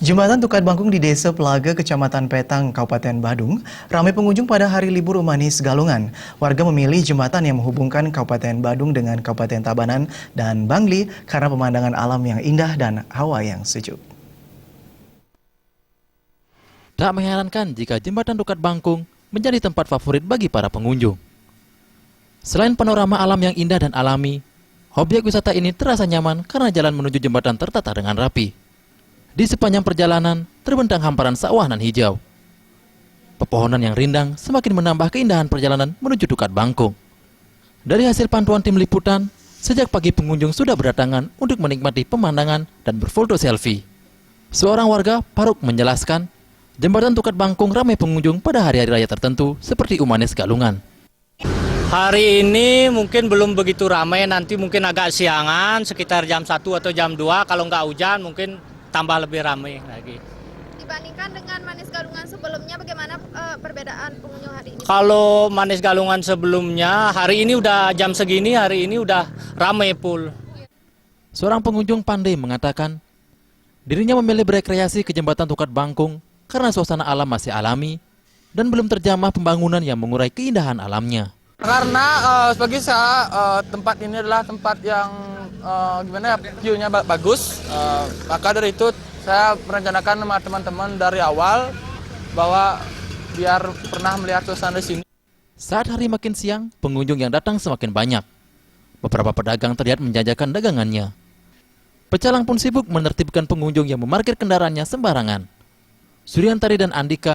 Jembatan Tukad Bangkung di Desa Pelaga, Kecamatan Petang, Kabupaten Badung, ramai pengunjung pada hari libur Umanis Galungan. Warga memilih jembatan yang menghubungkan Kabupaten Badung dengan Kabupaten Tabanan dan Bangli karena pemandangan alam yang indah dan hawa yang sejuk. Tak mengherankan jika jembatan Tukad Bangkung menjadi tempat favorit bagi para pengunjung. Selain panorama alam yang indah dan alami, objek wisata ini terasa nyaman karena jalan menuju jembatan tertata dengan rapi. Di sepanjang perjalanan terbentang hamparan sawah nan hijau. Pepohonan yang rindang semakin menambah keindahan perjalanan menuju Tukad Bangkung. Dari hasil pantauan tim liputan, sejak pagi pengunjung sudah berdatangan untuk menikmati pemandangan dan berfoto selfie. Seorang warga, Paruk, menjelaskan, jembatan Tukad Bangkung ramai pengunjung pada hari-hari raya tertentu seperti Umanis Galungan. Hari ini mungkin belum begitu ramai, nanti mungkin agak siangan, sekitar jam 1 atau jam 2, kalau nggak hujan mungkin tambah lebih ramai lagi. Dibandingkan dengan Manis Galungan sebelumnya, bagaimana perbedaan pengunjung hari ini? Kalau Manis Galungan sebelumnya, hari ini udah jam segini, hari ini udah ramai full. Seorang pengunjung pandai mengatakan, dirinya memilih berekreasi ke jembatan Tukad Bangkung karena suasana alam masih alami dan belum terjamah pembangunan yang mengurai keindahan alamnya. Karena bagi saya tempat ini adalah tempat yang view-nya bagus. Maka dari itu saya merencanakan sama teman-teman dari awal bahwa biar pernah melihat suasana di sini. Saat hari makin siang, pengunjung yang datang semakin banyak. Beberapa pedagang terlihat menjajakan dagangannya. Pecalang pun sibuk menertibkan pengunjung yang memarkir kendaraannya sembarangan. Suryantari dan Andika